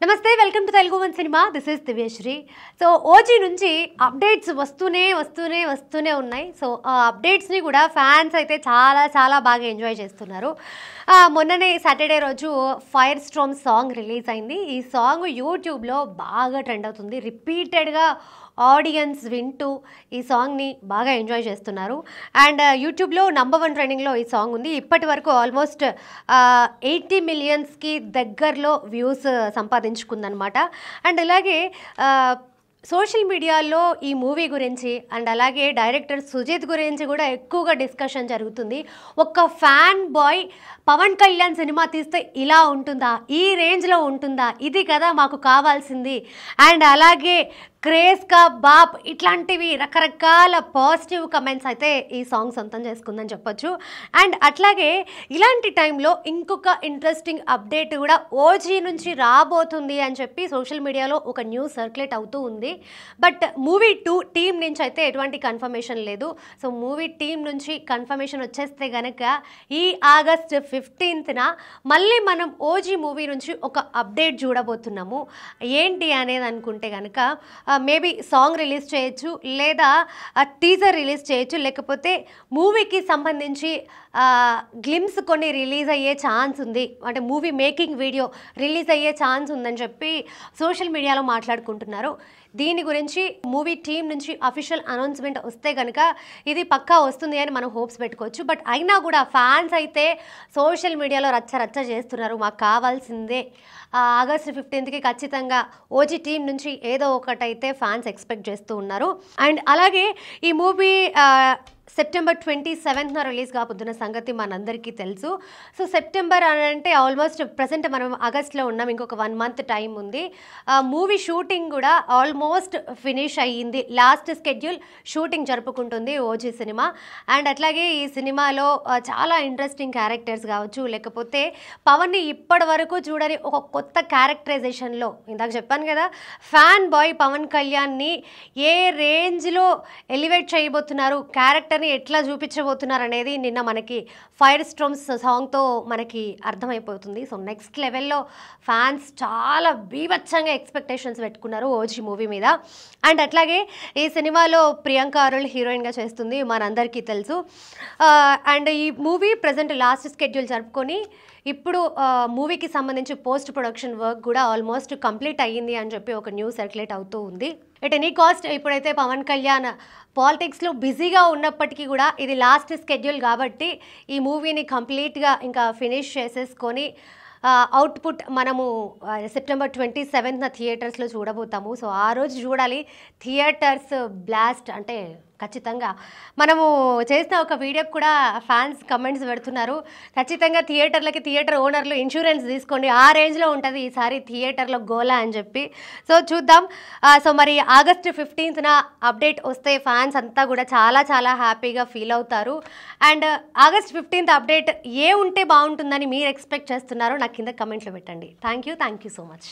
నమస్తే welcome to Telugu one cinema this is Divyasri. So OG నుంచి updates వస్తూనే ఉన్నాయి. సో ఆ అప్డేట్స్ని కూడా ఫ్యాన్స్ అయితే చాలా బాగా ఎంజాయ్ చేస్తున్నారు. మొన్ననే సాటర్డే రోజు ఫైర్ స్టార్మ్ సాంగ్ రిలీజ్ అయింది. ఈ సాంగ్ యూట్యూబ్లో బాగా ట్రెండ్ అవుతుంది. రిపీటెడ్గా ఆడియన్స్ వింటూ ఈ సాంగ్ని బాగా ఎంజాయ్ చేస్తున్నారు. అండ్ యూట్యూబ్లో #1 ట్రెండింగ్లో ఈ సాంగ్ ఉంది. ఇప్పటి వరకు ఆల్మోస్ట్ 80 మిలియన్స్కి దగ్గరలో వ్యూస్ సంపాదించుకుందనమాట. అండ్ అలాగే సోషల్ మీడియాలో ఈ మూవీ గురించి అండ్ అలాగే డైరెక్టర్ సుజిత్ గురించి కూడా ఎక్కువగా డిస్కషన్ జరుగుతుంది. ఒక fan boy Pawan Kalyan cinema తీస్తే ఇలా ఉంటుందా, ఈ రేంజ్లో ఉంటుందా, ఇది కదా మాకు కావాల్సింది, అండ్ అలాగే క్రేజ్గా బాప్ ఇట్లాంటివి రకరకాల పాజిటివ్ కమెంట్స్ అయితే ఈ సాంగ్ సొంతం చేసుకుందని చెప్పొచ్చు. అండ్ అట్లాగే ఇలాంటి టైంలో ఇంకొక ఇంట్రెస్టింగ్ అప్డేట్ కూడా ఓజీ నుంచి రాబోతుంది అని చెప్పి సోషల్ మీడియాలో ఒక న్యూస్ సర్క్యులేట్ అవుతూ ఉంది. బట్ మూవీ 2 టీం నుంచి అయితే ఎటువంటి కన్ఫర్మేషన్ లేదు. సో మూవీ టీం నుంచి కన్ఫర్మేషన్ వచ్చేస్తే కనుక ఈ ఆగస్ట్ 15న మళ్ళీ మనం ఓజీ మూవీ నుంచి ఒక అప్డేట్ చూడబోతున్నాము. ఏంటి అనేది అనుకుంటే కనుక మేబీ సాంగ్ రిలీజ్ చేయొచ్చు, లేదా టీజర్ రిలీజ్ చేయొచ్చు, లేకపోతే మూవీకి సంబంధించి గ్లిమ్స్ కొన్ని రిలీజ్ అయ్యే ఛాన్స్ ఉంది, అంటే మూవీ మేకింగ్ వీడియో రిలీజ్ అయ్యే ఛాన్స్ ఉందని చెప్పి సోషల్ మీడియాలో మాట్లాడుకుంటున్నారు. దీని గురించి మూవీ టీం నుంచి అఫీషియల్ అనౌన్స్మెంట్ వస్తే కనుక ఇది పక్కా వస్తుంది అని మనం హోప్స్ పెట్టుకోవచ్చు. బట్ అయినా కూడా ఫ్యాన్స్ అయితే సోషల్ మీడియాలో రచ్చ చేస్తున్నారు. మాకు కావాల్సిందే ఆగస్ట్ 15కి ఖచ్చితంగా ఓజీ టీం నుంచి ఏదో ఒకటైతే ఫ్యాన్స్ ఎక్స్పెక్ట్ చేస్తూ ఉన్నారు. అండ్ అలాగే ఈ మూవీ సెప్టెంబర్ 27న రిలీజ్ కాబోతున్న సంగతి మనందరికీ తెలుసు. సో సెప్టెంబర్ అని అంటే ఆల్మోస్ట్ ప్రజెంట్ మనం ఆగస్ట్లో ఉన్నాం, ఇంకొక 1 మంత్ టైం ఉంది. మూవీ షూటింగ్ కూడా ఆల్మోస్ట్ ఫినిష్ అయ్యింది. లాస్ట్ స్కెడ్యూల్ షూటింగ్ జరుపుకుంటుంది ఓజీ సినిమా. అండ్ అట్లాగే ఈ సినిమాలో చాలా ఇంట్రెస్టింగ్ క్యారెక్టర్స్ కావచ్చు, లేకపోతే పవన్ని ఇప్పటి వరకు చూడని ఒక కొత్త క్యారెక్టరైజేషన్లో, ఇందాక చెప్పాను కదా ఫ్యాన్ బాయ్ పవన్ కళ్యాణ్ని ఏ రేంజ్లో ఎలివేట్ చేయబోతున్నారు, క్యారెక్టర్ని ఎట్లా చూపించబోతున్నారు అనేది నిన్న మనకి ఫైర్ స్టార్మ్ సాంగ్తో మనకి అర్థమైపోతుంది. సో నెక్స్ట్ లెవెల్లో ఫ్యాన్స్ చాలా బీభత్సంగా ఎక్స్పెక్టేషన్స్ పెట్టుకున్నారు ఓజీ మూవీ మీద. అండ్ అట్లాగే ఈ సినిమాలో ప్రియాంక అరుళ్ హీరోయిన్గా చేస్తుంది, మనందరికీ తెలుసు. అండ్ ఈ మూవీ ప్రజెంట్ లాస్ట్ స్కెడ్యూల్ జరుపుకొని ఇప్పుడు మూవీకి సంబంధించి పోస్ట్ ప్రొడక్షన్ వర్క్ కూడా ఆల్మోస్ట్ కంప్లీట్ అయ్యింది అని చెప్పి ఒక న్యూస్ సర్క్యులేట్ అవుతూ ఉంది. ఎట్ ఎనీ కాస్ట్ ఇప్పుడైతే పవన్ కళ్యాణ్ పాలిటిక్స్లో బిజీగా ఉన్నప్పటికీ కూడా ఇది లాస్ట్ స్కెడ్యూల్ కాబట్టి ఈ మూవీని కంప్లీట్గా ఇంకా ఫినిష్ చేసేసుకొని అవుట్పుట్ మనము సెప్టెంబర్ 27న థియేటర్స్లో చూడబోతాము. సో ఆ రోజు చూడాలి. థియేటర్స్ బ్లాస్ట్ అంటే ఖచ్చితంగా మనము చేసిన ఒక వీడియోకి కూడా ఫ్యాన్స్ కమెంట్స్ పెడుతున్నారు. ఖచ్చితంగా థియేటర్ ఓనర్లు ఇన్సూరెన్స్ తీసుకోండి, ఆ రేంజ్లో ఉంటుంది ఈసారి థియేటర్లో గోలా అని చెప్పి. సో చూద్దాం. సో మరి ఆగస్ట్ 15న అప్డేట్ వస్తే ఫ్యాన్స్ అంతా కూడా చాలా హ్యాపీగా ఫీల్ అవుతారు. అండ్ ఆగస్ట్ 15th అప్డేట్ ఉంటే బాగుంటుందని మీరు ఎక్స్పెక్ట్ చేస్తున్నారో నాకు కింద కమెంట్లో పెట్టండి. Thank you so much.